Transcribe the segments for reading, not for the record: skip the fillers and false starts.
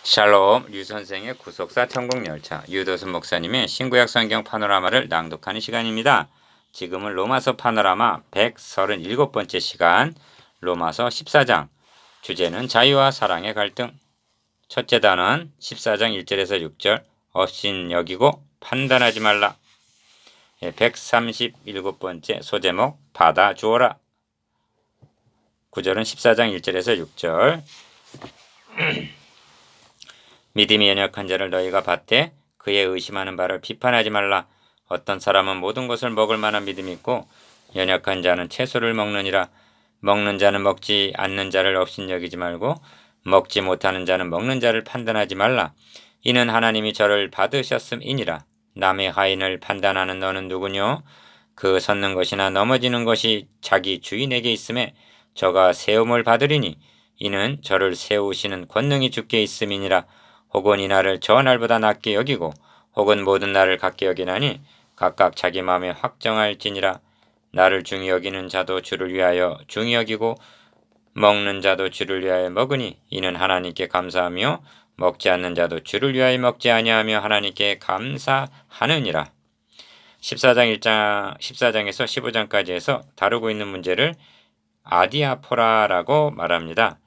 샬롬 류 선생의 구속사 천국열차 유도순 목사님의 신구약 성경 파노라마를 낭독하는 시간입니다. 지금은 로마서 파노라마 137번째 시간 로마서 14장 주제는 자유와 사랑의 갈등. 첫째 단원 14장 1절에서 6절 업신여기고 판단하지 말라. 137번째 소제목 받아주어라. 9절은 14장 1절에서 6절 믿음이 연약한 자를 너희가 받되 그의 의심하는 바를 비판하지 말라. 어떤 사람은 모든 것을 먹을 만한 믿음이 있고 연약한 자는 채소를 먹느니라. 먹는 자는 먹지 않는 자를 업신여기지 말고 먹지 못하는 자는 먹는 자를 판단하지 말라. 이는 하나님이 저를 받으셨음이니라. 남의 하인을 판단하는 너는 누구뇨? 그 섰는 것이나 넘어지는 것이 자기 주인에게 있음에 저가 세움을 받으리니 이는 저를 세우시는 권능이 주께 있음이니라. 혹은 이 날을 저 날보다 낮게 여기고 혹은 모든 날을 같게 여기나니 각각 자기 마음에 확정할지니라. 나를 중히 여기는 자도 주를 위하여 중히 여기고 먹는 자도 주를 위하여 먹으니 이는 하나님께 감사하며 먹지 않는 자도 주를 위하여 먹지 아니하며 하나님께 감사하느니라. 14장에서 15장까지 해서 다루고 있는 문제를 아디아포라라고 말합니다.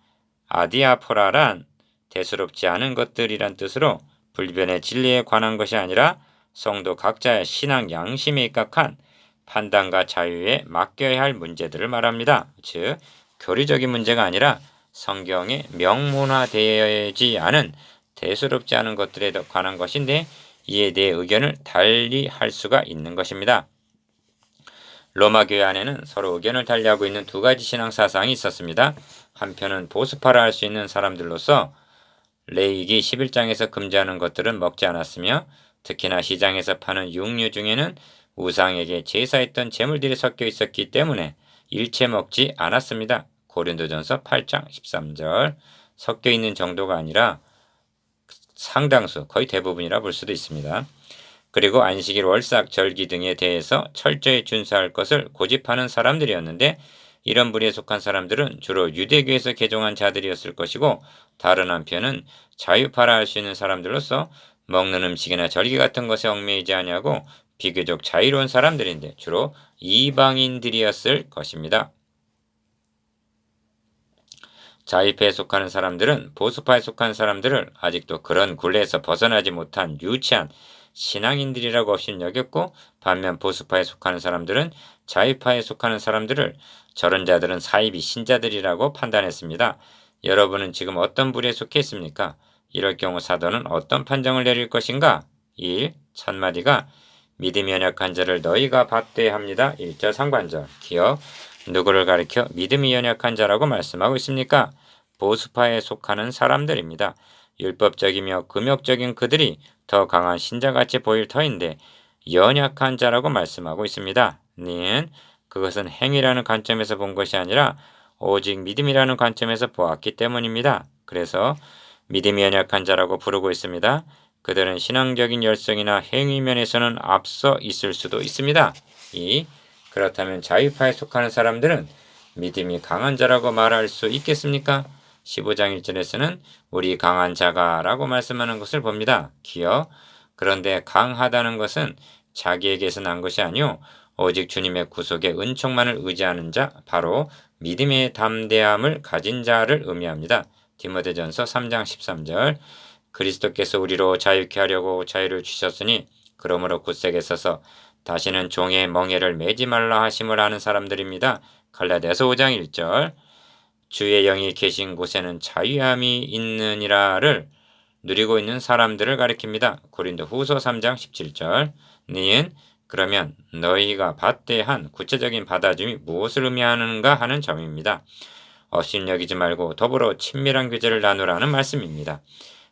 아디아포라란 대수롭지 않은 것들이란 뜻으로 불변의 진리에 관한 것이 아니라 성도 각자의 신앙 양심에 입각한 판단과 자유에 맡겨야 할 문제들을 말합니다. 즉 교리적인 문제가 아니라 성경에 명문화되지 않은 대수롭지 않은 것들에 관한 것인데 이에 대해 의견을 달리 할 수가 있는 것입니다. 로마 교회 안에는 서로 의견을 달리하고 있는 두 가지 신앙 사상이 있었습니다. 한편은 보수파라 할 수 있는 사람들로서 레위기 11장에서 금지하는 것들은 먹지 않았으며 특히나 시장에서 파는 육류 중에는 우상에게 제사했던 제물들이 섞여 있었기 때문에 일체 먹지 않았습니다. 고린도전서 8장 13절 섞여 있는 정도가 아니라 상당수 거의 대부분이라 볼 수도 있습니다. 그리고 안식일, 월삭, 절기 등에 대해서 철저히 준수할 것을 고집하는 사람들이었는데 이런 부류에 속한 사람들은 주로 유대교에서 개종한 자들이었을 것이고 다른 한편은 자유파라 할 수 있는 사람들로서 먹는 음식이나 절기 같은 것에 얽매이지 아니하고 비교적 자유로운 사람들인데 주로 이방인들이었을 것입니다. 자유파에 속하는 사람들은 보수파에 속한 사람들을 아직도 그런 굴레에서 벗어나지 못한 유치한 신앙인들이라고 없이 여겼고 반면 보수파에 속하는 사람들은 자유파에 속하는 사람들을 저런 자들은 사이비 신자들이라고 판단했습니다. 여러분은 지금 어떤 부류에 속해 있습니까? 이럴 경우 사도는 어떤 판정을 내릴 것인가? 1. 첫마디가 믿음이 연약한 자를 너희가 받되 합니다. 1절 상관절 기억 누구를 가리켜 믿음이 연약한 자라고 말씀하고 있습니까? 보수파에 속하는 사람들입니다. 율법적이며 금욕적인 그들이 더 강한 신자같이 보일 터인데 연약한 자라고 말씀하고 있습니다. 는 그것은 행위라는 관점에서 본 것이 아니라 오직 믿음이라는 관점에서 보았기 때문입니다. 그래서 믿음이 연약한 자라고 부르고 있습니다. 그들은 신앙적인 열성이나 행위 면에서는 앞서 있을 수도 있습니다. 그렇다면 자유파에 속하는 사람들은 믿음이 강한 자라고 말할 수 있겠습니까? 15장 1절에서는 우리 강한 자가 라고 말씀하는 것을 봅니다. 기억. 그런데 강하다는 것은 자기에게서 난 것이 아니오 오직 주님의 구속의 은총만을 의지하는 자 바로 믿음의 담대함을 가진 자를 의미합니다. 디모데전서 3장 13절 그리스도께서 우리로 자유케 하려고 자유를 주셨으니 그러므로 굳세게 서서 다시는 종의 멍에를 매지 말라 하심을 아는 사람들입니다. 갈라디아서 5장 1절 주의 영이 계신 곳에는 자유함이 있느니라를 누리고 있는 사람들을 가리킵니다. 고린도 후서 3장 17절 니은 그러면 너희가 받되 한 구체적인 받아줌이 무엇을 의미하는가 하는 점입니다. 업신여기지 말고 더불어 친밀한 교제를 나누라는 말씀입니다.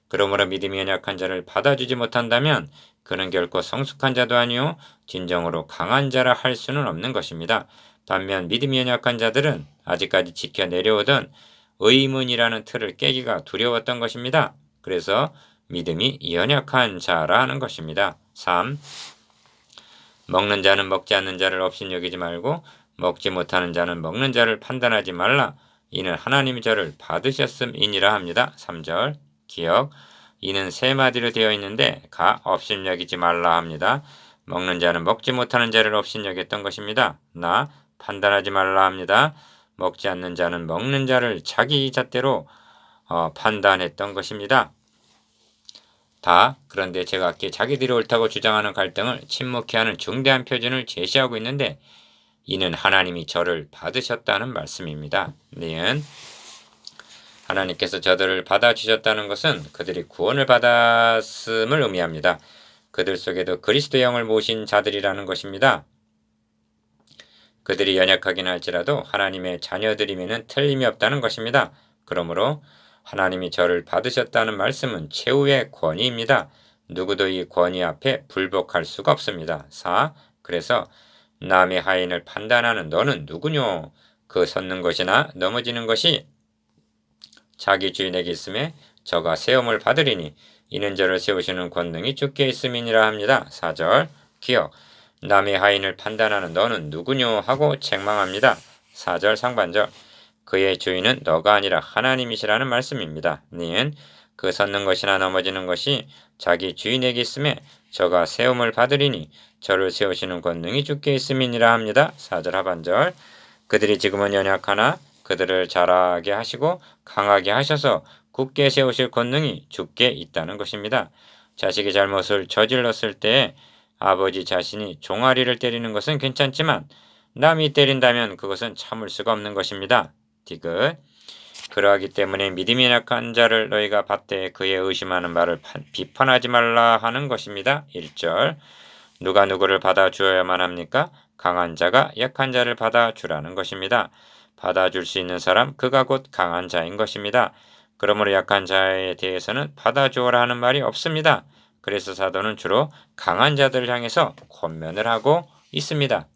그러므로 믿음이 연약한 자를 받아주지 못한다면 그는 결코 성숙한 자도 아니요 진정으로 강한 자라 할 수는 없는 것입니다. 반면 믿음이 연약한 자들은 아직까지 지켜 내려오던 의문이라는 틀을 깨기가 두려웠던 것입니다. 그래서 믿음이 연약한 자라는 것입니다. 3. 먹는 자는 먹지 않는 자를 업신여기지 말고 먹지 못하는 자는 먹는 자를 판단하지 말라. 이는 하나님이 저를 받으셨음이니라 합니다. 3절 기억. 이는 세 마디로 되어 있는데 가 업신여기지 말라 합니다. 먹는 자는 먹지 못하는 자를 업신여겼던 것입니다. 나 판단하지 말라 합니다. 먹지 않는 자는 먹는 자를 자기 잣대로 판단했던 것입니다. 다 그런데 제각기 자기들이 옳다고 주장하는 갈등을 침묵케 하는 중대한 표준을 제시하고 있는데 이는 하나님이 저를 받으셨다는 말씀입니다. 니은 하나님께서 저들을 받아주셨다는 것은 그들이 구원을 받았음을 의미합니다. 그들 속에도 그리스도의 영을 모신 자들이라는 것입니다. 그들이 연약하긴 할지라도 하나님의 자녀들임에는 틀림이 없다는 것입니다. 그러므로 하나님이 저를 받으셨다는 말씀은 최후의 권위입니다. 누구도 이 권위 앞에 불복할 수가 없습니다. 4. 그래서 남의 하인을 판단하는 너는 누구뇨? 그 섰는 것이나 넘어지는 것이 자기 주인에게 있음에 저가 세움을 받으리니 이는 저를 세우시는 권능이 주께 있음이니라 합니다. 4절 기억 남의 하인을 판단하는 너는 누구뇨 하고 책망합니다. 4절 상반절 그의 주인은 너가 아니라 하나님이시라는 말씀입니다. 니은 그 섰는 것이나 넘어지는 것이 자기 주인에게 있음에 저가 세움을 받으리니 저를 세우시는 권능이 주께 있음이니라 합니다. 4절 하반절 그들이 지금은 연약하나 그들을 자라게 하시고 강하게 하셔서 굳게 세우실 권능이 주께 있다는 것입니다. 자식이 잘못을 저질렀을 때 아버지 자신이 종아리를 때리는 것은 괜찮지만 남이 때린다면 그것은 참을 수가 없는 것입니다. 디귿 그러하기 때문에 믿음이 약한 자를 너희가 받되 그의 의심하는 말을 비판하지 말라 하는 것입니다. 1절 누가 누구를 받아주어야만 합니까? 강한 자가 약한 자를 받아주라는 것입니다. 받아줄 수 있는 사람 그가 곧 강한 자인 것입니다. 그러므로 약한 자에 대해서는 받아주어라 하는 말이 없습니다. 그래서 사도는 주로 강한 자들을 향해서 권면을 하고 있습니다.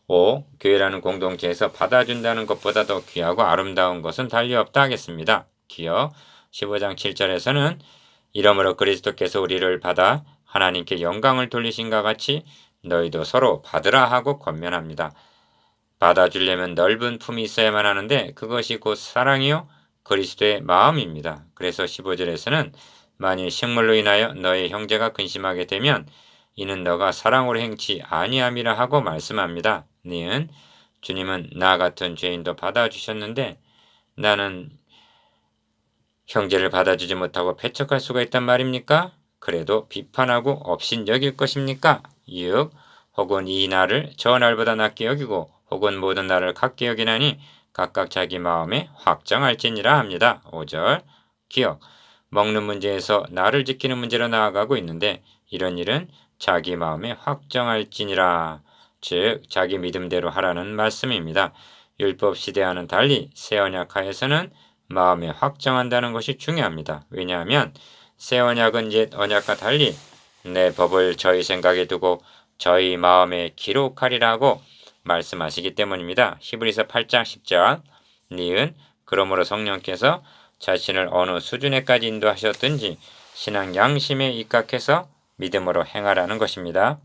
5. 교회라는 공동체에서 받아준다는 것보다 더 귀하고 아름다운 것은 달리 없다 하겠습니다. 기억 15장 7절에서는 이러므로 그리스도께서 우리를 받아 하나님께 영광을 돌리신과 같이 너희도 서로 받으라 하고 권면합니다. 받아주려면 넓은 품이 있어야만 하는데 그것이 곧 사랑이요 그리스도의 마음입니다. 그래서 15절에서는 만일 식물로 인하여 너의 형제가 근심하게 되면 이는 너가 사랑으로 행치 아니함이라 하고 말씀합니다. 니은 주님은 나 같은 죄인도 받아주셨는데 나는 형제를 받아주지 못하고 배척할 수가 있단 말입니까? 그래도 비판하고 업신여길 것입니까? 6. 혹은 이 날을 저 날보다 낮게 여기고 혹은 모든 날을 같게 여기나니 각각 자기 마음에 확정할지니라 합니다. 5절 기억 먹는 문제에서 나를 지키는 문제로 나아가고 있는데 이런 일은 자기 마음에 확정할지니라 즉 자기 믿음대로 하라는 말씀입니다. 율법 시대와는 달리 새 언약하에서는 마음에 확정한다는 것이 중요합니다. 왜냐하면 새 언약은 옛 언약과 달리 내 법을 저희 생각에 두고 저희 마음에 기록하리라고 말씀하시기 때문입니다. 히브리서 8장 10절 니은 그러므로 성령께서 자신을 어느 수준에까지 인도하셨든지 신앙 양심에 입각해서 믿음으로 행하라는 것입니다.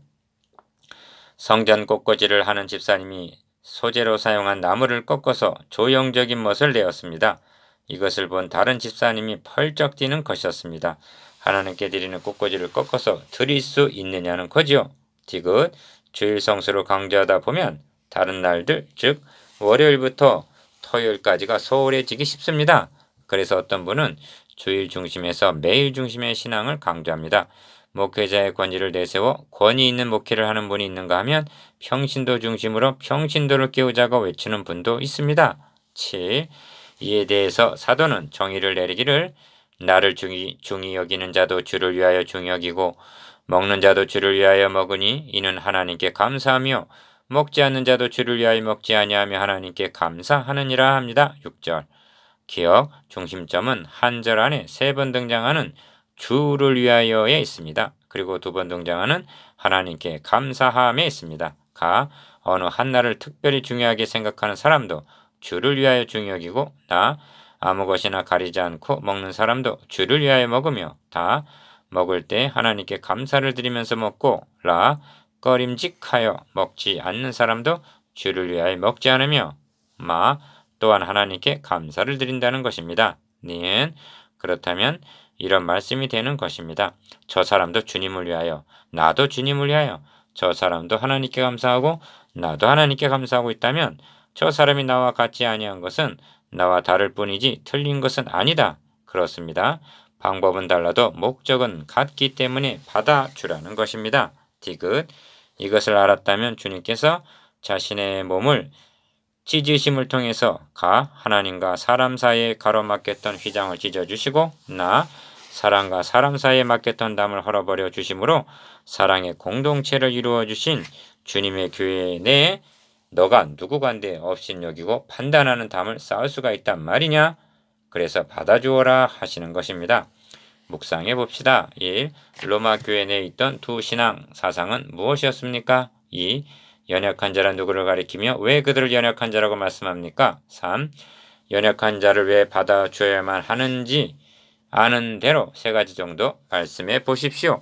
성전 꽃꽂이를 하는 집사님이 소재로 사용한 나무를 꺾어서 조형적인 멋을 내었습니다. 이것을 본 다른 집사님이 펄쩍 뛰는 것이었습니다. 하나님께 드리는 꽃꽂이를 꺾어서 드릴 수 있느냐는 거지요. 디귿 주일 성수를 강조하다 보면 다른 날들 즉 월요일부터 토요일까지가 소홀해지기 쉽습니다. 그래서 어떤 분은 주일 중심에서 매일 중심의 신앙을 강조합니다. 목회자의 권위를 내세워 권위 있는 목회를 하는 분이 있는가 하면 평신도 중심으로 평신도를 깨우자고 외치는 분도 있습니다. 7. 이에 대해서 사도는 정의를 내리기를 나를 중히 여기는 자도 주를 위하여 중히 여기고 먹는 자도 주를 위하여 먹으니 이는 하나님께 감사하며 먹지 않는 자도 주를 위하여 먹지 아니하며 하나님께 감사하느니라 합니다. 6절 기억 중심점은 한 절 안에 3번 등장하는 주를 위하여에 있습니다. 그리고 2번 등장하는 하나님께 감사함에 있습니다. 가 어느 한 날을 특별히 중요하게 생각하는 사람도 주를 위하여 중히 여기고 나 아무 것이나 가리지 않고 먹는 사람도 주를 위하여 먹으며 다 먹을 때 하나님께 감사를 드리면서 먹고 라 꺼림직하여 먹지 않는 사람도 주를 위하여 먹지 않으며 마 또한 하나님께 감사를 드린다는 것입니다. 니은. 그렇다면 이런 말씀이 되는 것입니다. 저 사람도 주님을 위하여, 나도 주님을 위하여, 저 사람도 하나님께 감사하고 나도 하나님께 감사하고 있다면 저 사람이 나와 같지 아니한 것은 나와 다를 뿐이지 틀린 것은 아니다. 그렇습니다. 방법은 달라도 목적은 같기 때문에 받아주라는 것입니다. 디귿. 이것을 알았다면 주님께서 자신의 몸을 찢으심을 통해서 하나님과 사람 사이에 가로막혔던 휘장을 찢어주시고 사람과 사람 사이에 막혔던 담을 헐어버려 주심으로 사랑의 공동체를 이루어 주신 주님의 교회 내에 너가 누구 관대 없인 여기고 판단하는 담을 쌓을 수가 있단 말이냐? 그래서 받아주어라 하시는 것입니다. 묵상해 봅시다. 1. 로마 교회 내에 있던 두 신앙 사상은 무엇이었습니까? 2. 연약한 자란 누구를 가리키며 왜 그들을 연약한 자라고 말씀합니까? 3. 연약한 자를 왜 받아줘야만 하는지 아는 대로 세 가지 정도 말씀해 보십시오.